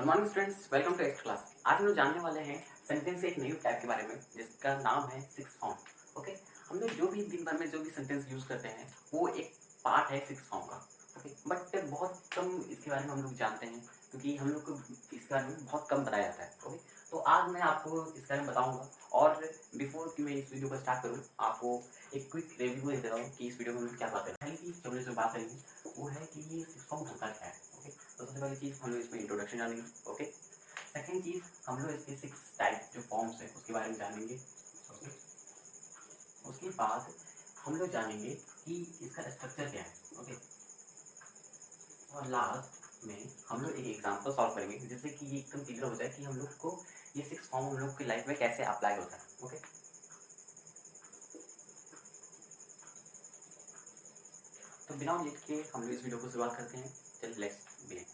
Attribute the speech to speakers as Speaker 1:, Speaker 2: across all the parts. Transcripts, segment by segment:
Speaker 1: Morning students, welcome to X class. आज हम लोग जानने वाले हैं सेंटेंस एक नई टाइप के बारे में जिसका नाम है सिक्स फॉर्म। ओके, हम लोग जो भी दिन भर में जो भी सेंटेंस यूज करते हैं वो एक पार्ट है सिक्स फॉर्म का। ओके, बट बहुत कम इसके बारे में हम लोग जानते हैं क्योंकि हम लोग को इसके बारे में बहुत कम बताया जाता है। ओके, तो आज मैं आपको इसके बारे में बताऊंगा। और बिफोर कि मैं इस वीडियो को स्टार्ट करूँ, आपको एक क्विक रिव्यू दे रहा हूँ कि इस वीडियो में हम लोग क्या बात करें। पहली चीज जो हम लोग बात करेंगे वो है कि ये सिक्स फॉर्म होता क्या है। ओके, तो सबसे पहली चीज हम लोग इसमें इंट्रोडक्शन जानेंगे। ओके, सेकेंड चीज हम लोग इसके सिक्स टाइप जो फॉर्म्स है उसके बारे में जानेंगे। ओके, उसके बाद हम लोग जानेंगे कि इसका स्ट्रक्चर क्या है। ओके, और लास्ट में हम लोग एक एग्जांपल सॉल्व करेंगे जिससे कि ये एकदम क्लियर हो जाए कि हम लोग को ये सिक्स फॉर्म हम लोग की लाइफ में कैसे अप्लाई होता है। ओके, तो बिना लेट के हम लोग इस वीडियो को शुरुआत करते हैं। चलिए लेट्स बिगिन।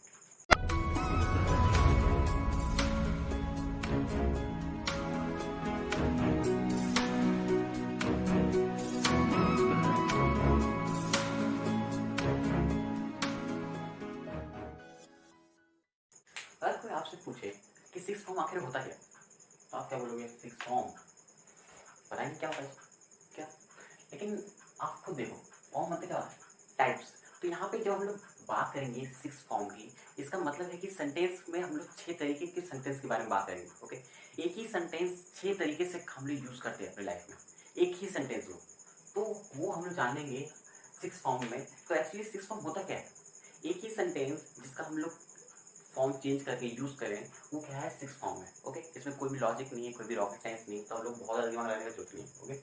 Speaker 1: अगर कोई आपसे पूछे कि सिक्स फॉर्म आखिर होता क्या, तो आप क्या बोलोगे? सिक्स फॉर्म पता नहीं क्या होता है क्या। लेकिन आप खुद देखो, फॉर्म मतलब क्या होता है? टाइप्स। तो यहाँ पे जब हम लोग बात करेंगे सिक्स फॉर्म की, इसका मतलब है कि सेंटेंस में हम लोग 6 तरीके के सेंटेंस के बारे में बात करेंगे। ओके, एक ही सेंटेंस 6 तरीके से हम लोग यूज करते हैं अपनी लाइफ में, एक ही सेंटेंस को। तो वो हम लोग जानेंगे सिक्स फॉर्म में। तो एक्चुअली सिक्स फॉर्म होता क्या है? एक ही सेंटेंस जिसका हम लोग फॉर्म चेंज करके यूज करें, वो क्या है? सिक्स फॉर्म है। ओके, इसमें कोई भी लॉजिक नहीं है, कोई भी रॉकेट साइंस नहीं है, तो हम लोग बहुत ज़्यादा दिमाग लगाने का जरूरत नहीं है। ओके,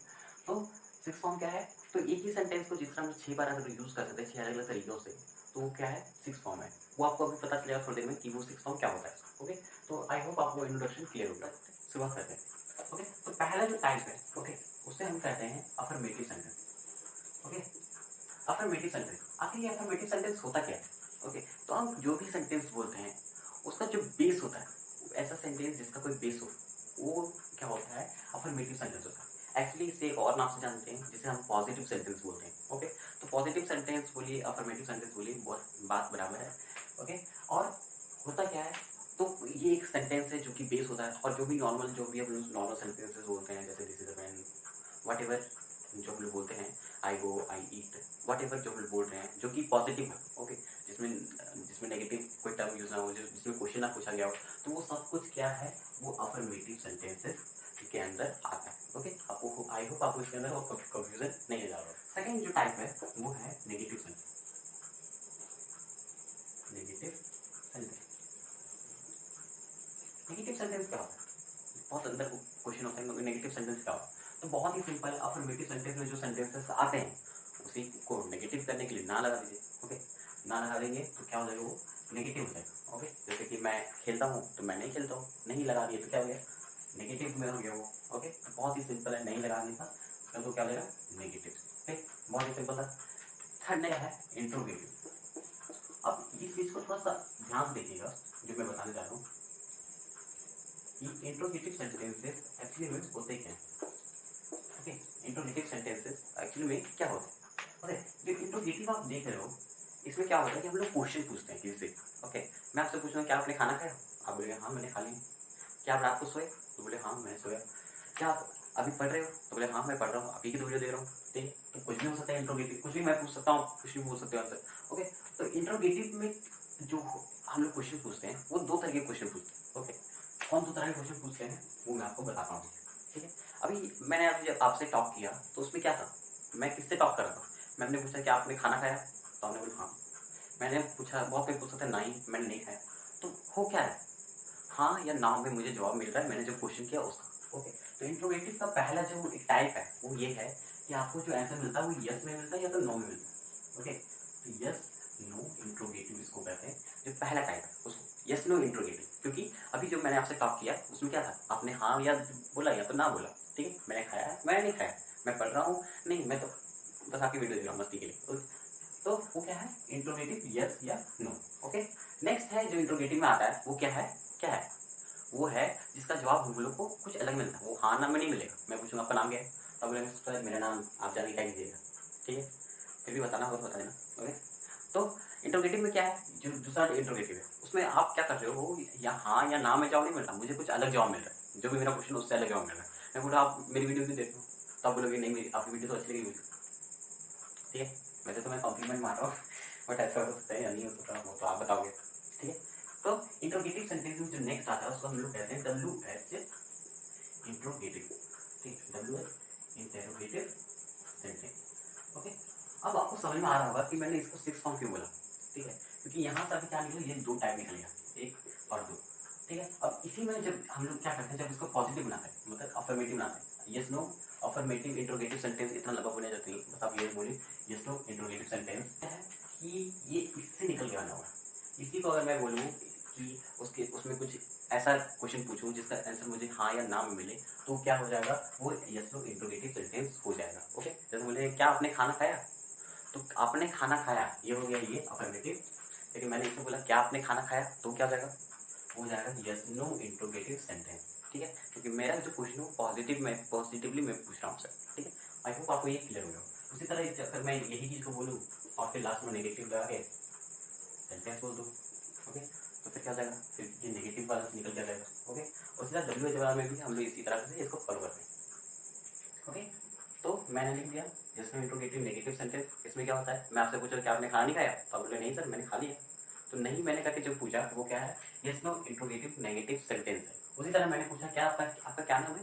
Speaker 1: तो सिक्स फॉर्म क्या है? तो एक ही सेंटेंस को जिस तरह हम 6 बार अगर यूज कर सकते हैं 6 अलग अलग तरीकों से, तो वो क्या है? सिक्स फॉर्म है। वो आपको अभी पता चलेगा थोड़ी देर में कि वो सिक्स फॉर्म क्या होता है। ओके, तो आई होप आपको इंट्रोडक्शन क्लियर हो गया। शुरुआत करते हैं। ओके, तो पहला जो टाइप है, ओके, उसे हम कहते हैं affirmative sentence. Okay, affirmative sentence, आखिर ये अफर्मेटिव सेंटेंस होता क्या है? ओके, तो हम जो भी सेंटेंस बोलते हैं उसका जो बेस होता है, ऐसा सेंटेंस जिसका कोई बेस हो, वो क्या होता है? अफर्मेटिव सेंटेंस होता है। एक्चुअली इसे एक और नाम से जानते हैं जिसे हम पॉजिटिव सेंटेंस बोलते हैं। ओके, तो पॉजिटिव सेंटेंस बोलिए, अफर्मेटिव सेंटेंस बोलिए, बात बराबर है। ओके, और होता क्या है? तो ये एक सेंटेंस है जो कि बेस होता है, और जो भी हम लोग नॉर्मल सेंटेंसेस बोलते हैं, जैसे this is a pen, whatever जो हम लोग बोलते हैं, आई गो, आई ईट, वट एवर जो हम लोग बोल रहे हैं जो कि पॉजिटिव हो। ओके, जिसमें जिसमें नेगेटिव कोई टर्म यूज ना हो, जिसमें क्वेश्चन ना पूछा गया हो, तो वो सब कुछ क्या है? वो अफर्मेटिव सेंटेंसेस के अंदर आता है। ओके, आपको आई होप आपको इसके अंदर कंफ्यूजन नहीं जा रहा। सेकेंड जो टाइप है वो है negative sentence. Negative sentence, negative sentence क्या होता है? बहुत अंदर क्वेश्चन होता है, नेगेटिव सेंटेंस क्या होता है? तो बहुत ही सिंपल है, अफर्मेटिव सेंटेंस में जो सेंटेंसेस आते हैं उसी को नेगेटिव करने के लिए ना लगा दीजिए। ओके, ना लगा देंगे तो क्या हो जाएगा? वो नेगेटिव हो जाएगा। ओके, जैसे कि मैं खेलता हूँ तो मैं नहीं खेलता हूँ, नहीं लगा दिए तो क्या हो गया? नेगेटिव में हो गया वो। ओके, तो बहुत ही सिंपल है, नहीं लगाने का तो क्या हो जाएगा? नेगेटिव। ओके, बहुत ही सिंपल था। थर्ड नया है इंट्रोगेटिव। अब इस चीज को थोड़ा सा ध्यान से देखिएगा जो मैं बताने जा रहा हूँ। इंट्रोगेटिव सेंटेंसेस एक्चुअली में होते क्या हैं? ओके, इंट्रोगेटिव सेंटेंसेस एक्चुअली में क्या होते हैं? ओके, जो इंट्रोगेटिव आप देख रहे हो, इसमें क्या होता है कि हम लोग क्वेश्चन पूछते हैं किसी से। ओके, मैं आपसे पूछ रहा हूँ क्या आपने खाना खाया? आप बोले हाँ मैंने खा लिया। क्या आप रात को सोए? तो बोले हाँ मैंने सोया। क्या आप अभी पढ़ रहे हो? तो बोले हाँ मैं पढ़ रहा हूँ, अभी की तो वीडियो देख रहा हूँ। ठीक है, तो कुछ भी हो सकता है इंट्रोगेटिव, कुछ भी मैं पूछ सकता हूँ, कुछ भी पूछ सकते हो आंसर। ओके, तो इंट्रोगेटिव में जो हम लोग क्वेश्चन पूछते हैं वो 2 तरह के क्वेश्चन पूछते हैं। ओके, कौन 2 तरह के क्वेश्चन पूछते हैं वो मैं आपको बताता हूँ। ठीक है, अभी मैंने अभी जब आपसे टॉक किया तो उसमें क्या था? मैं किससे टॉक कर रहा था? मैंने पूछा कि आपने खाना खाया? तो आपने बोला हाँ। मैंने पूछा, बहुत कोई पूछ सकता है नहीं मैंने नहीं खाया। तो हो क्या है? हाँ या ना में मुझे जवाब मिल रहा है मैंने जो क्वेश्चन किया उसका। ओके, तो इंट्रोगेटिव का पहला जो एक टाइप है वो ये है कि आपको जो आंसर मिलता है वो यस में मिलता है या तो नो में मिलता है। ओके, तो यस नो इंट्रोगेटिव इसको कहते हैं। जो पहला टाइप है उसको यस नो इंट्रोगेटिव, क्योंकि अभी जो मैंने आपसे टॉक किया उसमें क्या था? आपने हाँ या बोला या तो ना बोला। ठीक है, मैंने खाया है, मैंने नहीं खाया, मैं पढ़ रहा हूँ, नहीं मैं तो बस आपकी वीडियो देख रहा हूँ मस्ती के लिए। तो वो क्या है? इंट्रोगेटिव यस या नो। ओके, नेक्स्ट है जो इंट्रोगेटिव में आता है वो क्या है? वो है जिसका जवाब हम लोग को कुछ अलग मिलता है। वो हाँ ना में नहीं मिलेगा। मैं पूछूंगा आपका नाम क्या है, तो बोलेंगे सर मेरा नाम, आप जाने क्या कीजिएगा। ठीक है, फिर भी बताना होगा तो बता देना। ओके, तो इंट्रोगेटिव में क्या है? जो दूसरा इंट्रोगेटिव है उसमें आप क्या कर रहे हो, या हाँ या ना में जवाब नहीं मिल रहा, मुझे कुछ अलग जवाब मिल रहा है, जो भी मेरा क्वेश्चन उससे अलग जवाब मिल रहा है। मैं बोला आप मेरी वीडियो क्यों देखते हो, तो आप बोलोगे नहीं मेरी आपकी वीडियो तो अच्छी लगी मुझे, ठीक है। वैसे तो मैं कॉम्प्लीमेंट मार रहा हूँ, बट ऐसा हो सकता है या नहीं हो सकता वो तो आप बताओगे, ठीक है। तो इंट्रोगेटिव सेंटेंस में जो नेक्स्ट आता है उसको हम लोग कहते हैं WH इंट्रोगेटिव, ठीक है, WH इंटरोगेटिव सेंटेंस, ओके। अब आपको समझ में आ रहा होगा कि मैंने इसको 6 फॉर्म क्यों बोला, ठीक है, क्योंकि यहाँ से अभी क्या निकला, ये 2 टाइप निकल गया, 1 और 2, ठीक है। अब इसी में जब हम लोग क्या करते हैं, जब इसको पॉजिटिव बनाते हैं, मतलब अफर्मेटिव बनाते हैं, yes no affirmative interrogative sentence, इतना लंबा बोलने जाते हैं, बस आप ये बोलिए यस नो इंट्रोगेटिव सेंटेंस क्या है कि ये इससे निकल के आना होगा। इसी को अगर मैं बोलूँ कि उसके उसमें कुछ ऐसा क्वेश्चन पूछूं जिसका आंसर मुझे हाँ या ना में मिले, तो क्या हो जाएगा, वो यस नो इंट्रोगेटिव सेंटेंस हो जाएगा, ओके। जैसे बोले क्या आपने खाना खाया, तो आपने खाना खाया ये हो गया ये अफर्मेटिव, लेकिन मैंने इससे बोला क्या आपने खाना खाया, तो क्या हो जाएगा, हो जाएगा यस नो इंट्रोगेटिव सेंटेंस, ठीक है। क्योंकि मेरा जो क्वेश्चन है पॉजिटिवली मैं पूछ रहा हूँ सर, ठीक है। आई होप आपको ये क्लियर हो गया। उसी तरह अगर मैं यही चीज़ को बोलूँ और फिर लास्ट में नेगेटिव लगा के सेंटेंस बोल दूँ, ओके, तो फिर क्या हो जाएगा, फिर ये नेगेटिव वाला से निकल जाएगा, ओके। उसी तरह WH वाला में भी हम लोग इसी तरह से इसको फॉलो करते हैं, ओके। तो मैंने लिख दिया जिसमें इंट्रोगेटिव नेगेटिव सेंटेंस, इसमें क्या होता है, मैं आपसे पूछ रहा क्या आपने खाना नहीं खाया, तो आप बोले नहीं सर मैंने खा लिया, तो नहीं मैंने करके जो पूछा वो क्या है, yes no interrogative negative sentence है। उसी तरह मैंने पूछा क्या आपका क्या नाम है,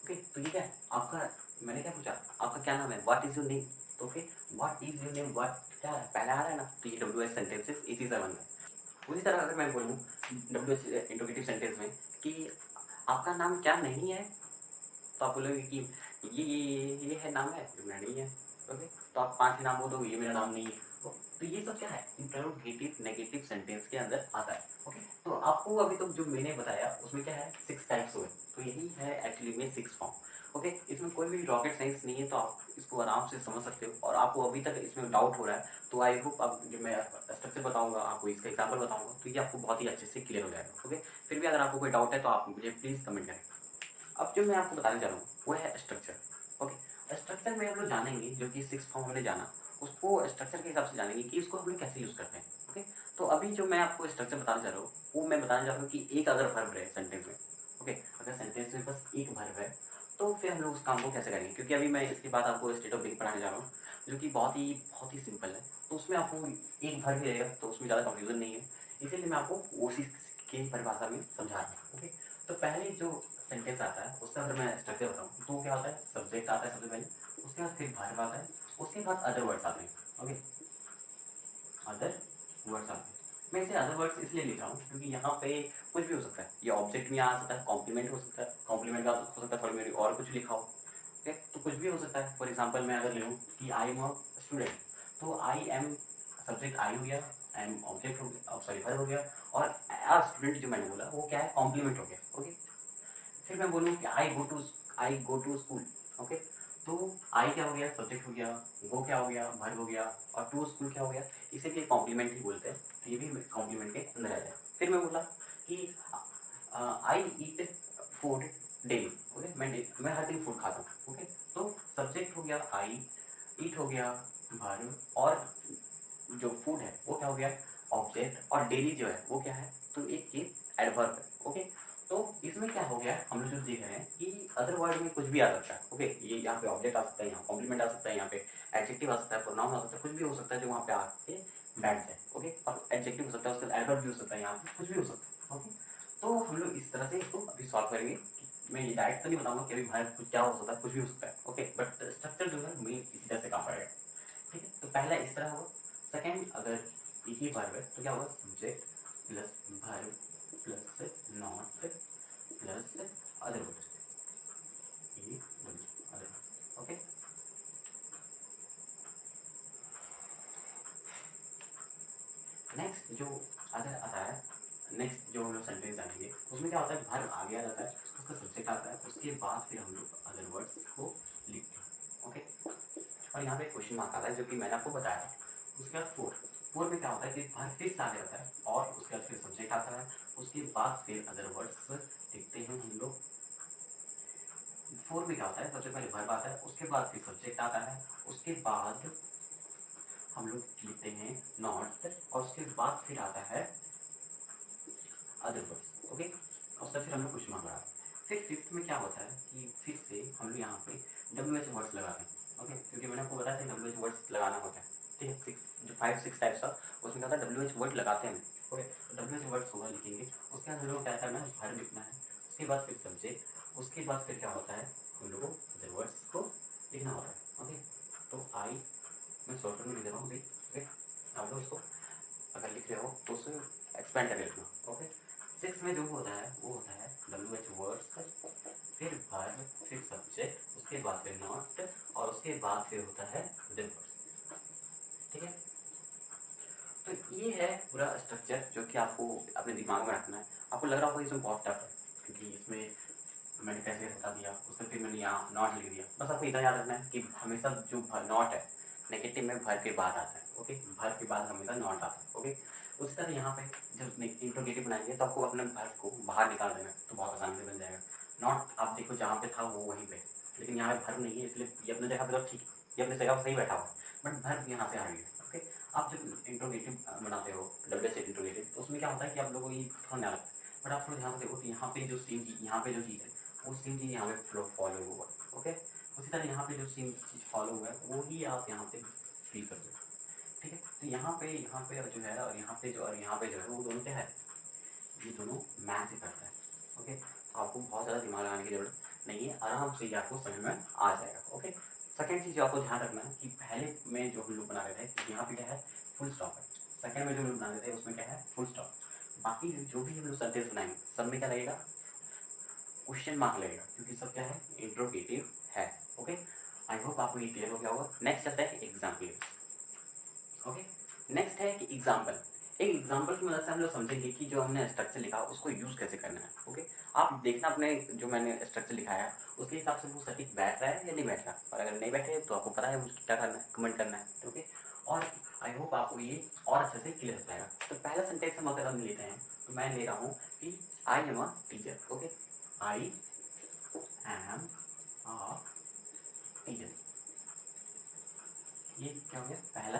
Speaker 1: ओके, तो ये क्या है आपका, मैंने क्या पूछा आपका क्या नाम है, व्हाट इज योर नेम, तो okay what is your name, what क्या है पहले आ रहा है ना, तो ये WH सेंटेंसेस इसी से बन है। उसी तरह अगर मैं बोलूँ WH इंट्रोगेटिव सेंटेंस में कि आपका नाम क्या नहीं है, तो आप बोलोगे कि ये है नाम है, जो मेरा नहीं है, ओके। तो आप 5 नाम बोल दो ये मेरा नाम नहीं है, तो ये सब क्या है इंट्रोगेटिव नेगेटिव सेंटेंस के अंदर आता है, ओके। तो आपको अभी तक जो मैंने बताया उसमें क्या है 6 टाइप्स हुए, तो यही है एक्चुअली में 6 फॉर्म, ओके। इसमें कोई भी रॉकेट साइंस नहीं है, तो आप इसको आराम से समझ सकते हो। और आपको अभी तक इसमें डाउट हो रहा है तो आई होप आप जब मैं स्ट्रक्चर बताऊंगा आपको, इसका एग्जाम्पल बताऊंगा, तो ये आपको बहुत ही अच्छे से क्लियर हो जाएगा, ओके। फिर भी अगर आपको कोई डाउट है तो आप मुझे प्लीज़ कमेंट करें। अब जो मैं आपको बताने जा रहा हूँ वो है स्ट्रक्चर, ओके। स्ट्रक्चर में हम लोग जानेंगे जो कि 6 फॉर्म हमने जाना, उसको स्ट्रक्चर के हिसाब से जानेंगे कि उसको हम लोग कैसे यूज़ करते हैं, ओके। तो अभी जो मैं आपको स्ट्रक्चर बताने जा रहा हूँ वो मैं बताने जा रहा हूँ कि एक अगर वर्ब है सेंटेंस में, ओके, अगर सेंटेंस में बस एक वर्ब है तो फिर हम लोग उस काम को कैसे करेंगे, क्योंकि अभी मैं इसके बाद आपको स्टेट ऑफ बीइंग पढ़ाने जा रहा हूँ जो कि बहुत ही सिंपल है। तो उसमें आपको एक वर्ब ही रहेगा, तो उसमें ज़्यादा कंफ्यूजन नहीं है, इसीलिए मैं आपको उसी की परिभाषा में समझा रहा हूँ, ओके। तो पहले जो सेंटेंस आता है उसका अगर मैं स्ट्रक्चर बताऊँ तो क्या होता है, सब्जेक्ट आता है सबसे पहले, उसके बाद फिर वर्ब आता है, उसके बाद अदर वर्ड्स आते हैं, ओके, अदर वर्ड्स आते हैं। मैं इसे अदर वर्ड्स इसलिए लिख रहा हूँ क्योंकि यहाँ पे कुछ भी हो सकता है, ये ऑब्जेक्ट भी आ सकता है, कॉम्प्लीमेंट हो सकता है, कॉम्प्लीमेंट का हो सकता है थोड़ी मेरी और कुछ लिखा हो, ओके, तो कुछ भी हो सकता है। फॉर एग्जाम्पल मैं अगर लूँ कि आई एम अ स्टूडेंट, तो आई एम सब्जेक्ट आई हो गया, आई एम ऑब्जेक्ट हो गया, सॉरी वर्ब हो गया, और स्टूडेंट जो मैंने बोला वो क्या है, कॉम्प्लीमेंट हो गया, ओके। फिर मैं बोलूँ कि आई गो टू स्कूल, ओके, तो आई क्या हो गया, सब्जेक्ट हो गया, गो क्या हो गया, वर्ब हो गया, और टू स्कूल क्या हो गया, इसे भी कॉम्प्लीमेंट ही बोलते हैं, तो ये भी कॉम्प्लीमेंट के अंदर आ जाए। फिर मैं बोला कि आई ईट फूड डेली, ओके, मैं हर दिन फूड खाता हूँ, ओके, तो सब्जेक्ट हो गया आई, ईट हो गया वर्ब, और जो फूड है वो क्या हो गया ऑब्जेक्ट, और डेली जो है वो क्या है, तो एक ये एडवर्ब है, ओके। तो इसमें क्या हो गया, हम लोग जो देख रहे हैं कि अदर वर्ड में कुछ भी आ सकता है, ओके, ये यहाँ पे ऑब्जेक्ट आ सकता है, यहाँ कॉम्प्लीमेंट आ सकता है, यहाँ पे एडजेक्टिव आ सकता है, प्रोनाउन आ सकता है, कुछ भी हो सकता है जो वहाँ पे आके बैठ जाए, ओके। और एडजेक्टिव हो सकता है, उसका एडवर्ब भी हो सकता है, यहाँ पे कुछ भी हो सकता है, ओके। तो हम लोग इस तरह से इसको अभी सॉल्व करेंगे। मैं ये डायरेक्ट तो नहीं बताऊंगा कि अभी वर्ड क्या हो सकता है, कुछ भी हो सकता है, ओके, बट स्ट्रक्चर जो है मेन इसी तरह से काम करेगा, ठीक है। तो पहला इस तरह होगा। सेकेंड, अगर एक ही वर्ब है तो क्या होगा, subject plus verb plus not plus other word, ये अदर वर्ड, ओके। नेक्स्ट जो अदर आता है, नेक्स्ट जो हम लोग सेंटेंस आएंगे उसमें क्या होता है, वर्ब आगे आ जाता है, उसका सब्जेक्ट आता है, उसके बाद फिर हम लोग अदर वर्ड्स को लिखते हैं, ओके। और यहाँ पे क्वेश्चन मार्क आता है जो कि मैंने आपको बताया। उसके बाद फोर में क्या होता है कि वर्ब फिर से आगे आता है, और उसके बाद फिर सब्जेक्ट आता है, उसके बाद फिर अदर वर्ड्स लिखते हैं हम लोग। फोर में क्या होता है, सबसे पहले वर्ब आता है, उसके बाद फिर सब्जेक्ट आता है, उसके बाद हम लोग लिखते हैं नॉट, और उसके बाद फिर आता है अदर वर्ड्स। ओके, उसका फिर हम लोग क्वेश्चन मार्क लगा। फिर फिफ्थ में क्या होता है कि फिर से हम लोग यहाँ पे WH वर्ड्स लगाते हैं। ओके, क्योंकि मैंने आपको बताया था WH वर्ड्स लगाना होता है। ठीक है, जो 5-6 टाइप्स का उसमें क्या होता है WH वर्ड लगाते हैं। ओके, WH वर्ड्स होगा लिखेंगे, उसके बाद हम लोग क्या करना है वर्ब लिखना है, उसके बाद फिर सब्जेक्ट, उसके बाद फिर क्या होता है हम लोग को अदर वर्ड्स को लिखना होता है। ओके, तो आई मैं शॉर्ट में लिख दे रहा हूँ भाई। ओके, आप लोग उसको अगर लिख रहे हो तो उसे एक्सपेंड करके लिखना। ओके, 6 में जो होता है वो होता है WH वर्ड्स, फिर वर्ब, फिर सब्जेक्ट, उसके बाद फिर नॉट, और उसके बाद फिर होता है अदर वर्ड्स। ठीक है, तो ये है पूरा स्ट्रक्चर जो कि आपको अपने दिमाग में रखना है। आपको लग रहा होगा इसमें बहुत टफ है, क्योंकि इसमें मैंने कैसे बता दिया, उसमें फिर मैंने यहाँ नॉट लिख दिया। बस आपको इतना याद रखना है कि हमेशा जो नॉट है नेगेटिव में भर के बाद आता है। ओके, भर के बाद हमेशा नॉट आता है। ओके, उसी तरह यहाँ पे जब इंट्रोगेटिव बनाएंगे तो आपको अपने भर को बाहर निकाल देना है, तो बहुत आसानी से बन जाएगा। नॉट आप देखो जहाँ पे था वो वहीं पे, लेकिन यहाँ पे भर नहीं है, इसलिए ये अपनी जगह पे तो ठीक, ये अपनी जगह पर सही बैठा हुआ है, बट भर यहाँ से आ रही है। ओके, आप जब इंट्रोगेटिव बनाते हो WH इंट्रोगेटिव, तो उसमें क्या होता है कि आप लोगों को ये थोड़ा नया लगता है, बट आप थोड़ा ध्यान से देखो कि यहाँ पे जो सेम चीज़, यहाँ पे जो चीज़ है वो सेम चीज़ यहाँ पे फॉलो हुआ है। ओके, उसी तरह यहाँ पे जो सेम चीज़ फॉलो हुआ है वो ही आप यहाँ पे फील करते हो। ठीक है, तो यहाँ पे जो है और यहाँ पे जो है वो दोनों क्या है, ये दोनों मैच ही करता है। ओके, तो आपको बहुत ज़्यादा दिमाग लगाने की जरूरत नहीं है, आराम से ये आपको समझ में आ जाएगा। ओके, सेकेंड चीज़ जो आपको ध्यान रखना है कि पहले में जो हम लोग बना रहे थे यहाँ पे क्या है फुल स्टॉप है, सेकेंड में जो हम लोग बना रहे थे उसमें क्या है फुल स्टॉप। बाकी जो भी हम लोग सेंटेंस बनाएंगे सब में क्या लगेगा क्वेश्चन मार्क लगेगा, क्योंकि सब क्या है इंट्रोगेटिव है। ओके, आई होप आपको ये क्लियर हो गया होगा। नेक्स्ट आता है एग्जाम्पल। ओके, नेक्स्ट है कि एग्जाम्पल। एक एग्जाम्पल की मदद से हम लोग समझेंगे कि जो हमने स्ट्रक्चर लिखा उसको यूज कैसे करना है। ओके, आप देखना अपने जो मैंने स्ट्रक्चर लिखा है उसके हिसाब से वो सटीक बैठ रहा है या नहीं बैठ रहा, और अगर नहीं बैठे तो आपको पता है मुझे क्या करना है, कमेंट करना है। ओके, और आई होप आपको ये और अच्छे से क्लियर हो जाएगा। तो पहला सेंटेंस हम अगर हम लेते हैं तो मैं ले रहा हूँ कि I am a teacher. Okay, I am a teacher, ये क्या हो गया पहला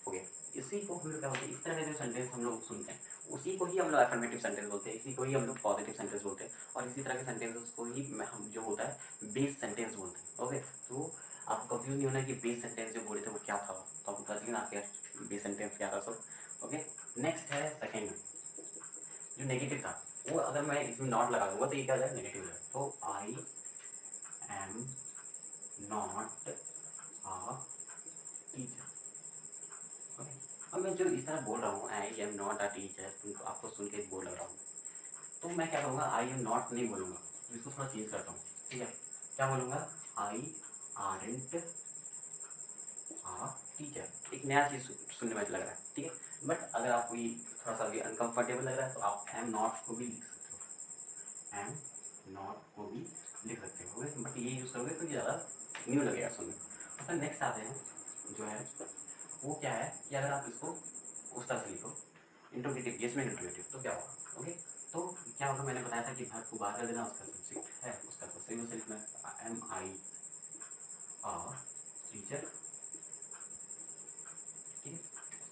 Speaker 1: हो गया। इसी को हम लोग क्या बोलते हैं, इस तरह के जो सेंटेंस हम लोग सुनते हैं उसी को ही हम लोग अफर्मेटिव सेंटेंस बोलते हैं, इसी को ही हम लोग पॉजिटिव सेंटेंस बोलते हैं, और इसी तरह के सेंटेंसेस को ही हम जो होता है बेस सेंटेंस बोलते हैं। ओके, तो आपको कंफ्यूज नहीं होना कि बेस सेंटेंस जो बोले थे वो क्या था, तो आपको पता चलेगा ना आपके बेस सेंटेंस क्या था सब। ओके, नेक्स्ट है सेकेंड जो नेगेटिव था, वो अगर मैं इसमें नॉट लगा दूंगा तो ये क्या हो जाएगा नेगेटिव हो जाएगा। तो I am not a teacher. Okay, अब मैं जो इस तरह बोल रहा हूँ I am not a teacher, तुमको आपको सुन के बोल लग रहा हूँ, तो मैं क्या करूँगा आई एम नॉट नहीं बोलूँगा, इसको थोड़ा चेंज करता हूँ। ठीक है, क्या बोलूँगा आई आरंट अ टीचर, एक नया चीज़ सुनने में लग रहा है। ठीक है, बट अगर आपको ये थोड़ा सा भी अनकंफर्टेबल लग रहा है तो आप एम नॉट को भी लिख सकते हो, एम नॉट को भी लिख सकते हो। बट ये यूज़ करोगे तो ये ज़्यादा न्यू लगेगा सुनने में। उसका नेक्स्ट आते हैं जो है वो क्या है कि अगर आप इसको उस तरह से लिखो इंट्रोगेटिव, येस में इंट्रोगेटिव, तो क्या होगा। ओके, तो क्या होगा मैंने बताया था कि वर्ब को बाहर कर देना, उसका सब्जेक्ट है उसका तो सही से लिखना है एम आई अ टीचर। ठीक है,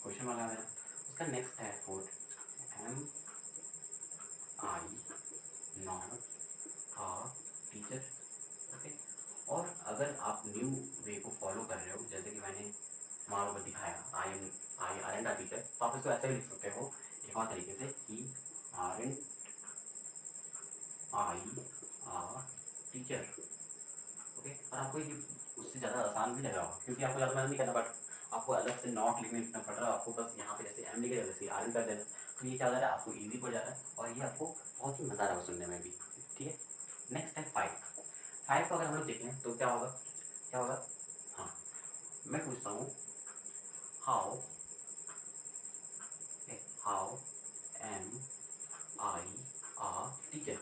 Speaker 1: क्वेश्चन वाला है। उसका नेक्स्ट है fourth am I not a teacher. Okay, और अगर आप न्यू वे को फॉलो कर रहे हो जैसे कि मैंने वहाँ पर दिखाया आई आरंट अ टीचर, तो आप इसको ऐसे भी लिख सकते हो एक और तरीके से कि आरंट आई अ टीचर। ओके, और आपको ये उससे ज़्यादा आसान भी लग रहा होगा क्योंकि आपको ज़्यादा मेहनत नहीं करना, बट आपको अलग से नॉट लिखना पड़ रहा है, आपको बस यहाँ पे जैसे एम लिखे जैसे आरन कर देना, तो ये क्या हो जा रहा है आपको ईजी पड़ जा रहा है और ये आपको बहुत ही मज़ा आ रहा है सुनने में भी। ठीक है, नेक्स्ट है फाइव। फाइव को अगर हम लोग देखें तो क्या होगा, क्या होगा, हाँ मैं पूछता हूँ how how am I a teacher,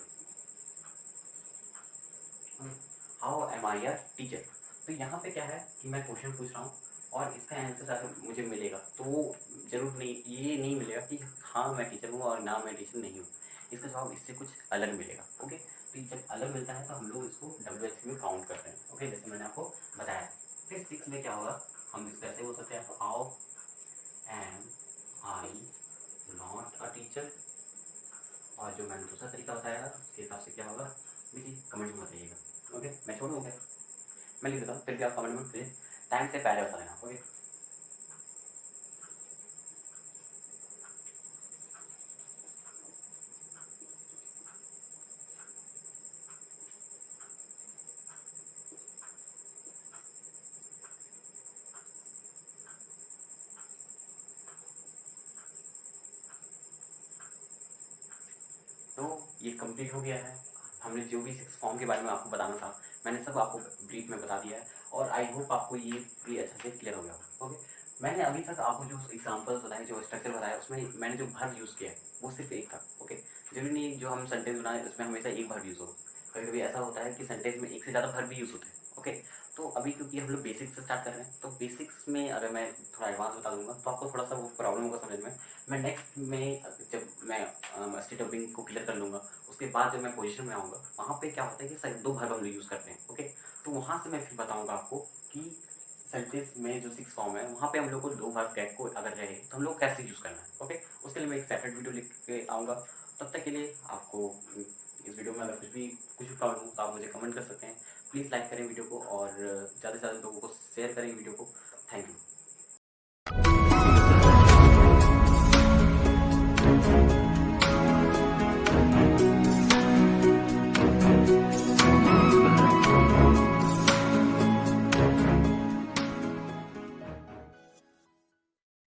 Speaker 1: how am I a teacher. तो यहाँ पे क्या है कि मैं क्वेश्चन पूछ रहा हूँ और इसका आंसर अगर मुझे मिलेगा तो वो जरूर नहीं, ये नहीं मिलेगा कि हाँ मैं टीचर हूँ और ना मैं टीचर नहीं हूँ, इसका जवाब इससे कुछ अलग मिलेगा। ओके, तो जब अलग मिलता है तो हम लोग इसको WH में काउंट करते हैं। ओके, जैसे मैंने आपको बताया। फिर 6 में क्या होगा, हम इसको ऐसे बोल सकते हैं how am I not a teacher, और जो मैंने दूसरा तरीका बताया उसके हिसाब से क्या होगा देखिए कमेंट में बताइएगा। ओके, मैं छोड़ूँ क्या, मैं लिख देता हूँ, फिर भी आप कमेंट में मुझे टाइम से पहले बता देना। ओके, तो ये कंप्लीट हो गया है। हमने जो भी 6 फॉर्म के बारे में आपको बताना था मैंने सब आपको ब्रीफ में बता दिया है, और आई होप आपको ये भी अच्छे से क्लियर हो गया होगा। ओके, मैंने अभी तक आपको जो एग्जांपल्स बताए, जो स्ट्रक्चर बताया, उसमें मैंने जो वर्ब यूज़ किया है वो सिर्फ एक था। ओके, जरूरी नहीं जो हम सेंटेंस बनाए उसमें हमेशा एक वर्ब यूज़ हो, कभी कभी ऐसा होता है कि सेंटेंस में एक से ज़्यादा वर्ब भी यूज़ होते हैं। ओके, तो अभी क्योंकि हम लोग बेसिक्स से स्टार्ट कर रहे हैं, तो बेसिक्स में अगर मैं थोड़ा एडवांस बता दूंगा तो आपको थोड़ा सा वो प्रॉब्लम होगा समझ में। मैं नेक्स्ट में जब मैं स्टेट डबिंग को क्लियर कर लूँगा, उसके बाद जब मैं पोजीशन में आऊँगा, वहाँ पे क्या होता है कि सर 2 वर्ब हम लोग यूज़ करते हैं। ओके, तो वहाँ से मैं फिर बताऊँगा आपको कि सेंटेंस में जो 6 फॉर्म है वहाँ पे हम लोग को 2 वर्ब टैग को अगर रहे तो हम लोग कैसे यूज़ करना है। ओके, उसके लिए मैं एक सेपरेट वीडियो लिख के आऊँगा। तब तक के लिए आपको इस वीडियो में अगर कुछ भी प्रॉब्लम हो तो आप मुझे कमेंट कर सकते हैं। प्लीज़ लाइक करें वीडियो को और ज़्यादा से ज़्यादा लोगों को शेयर करें वीडियो को। Thank you.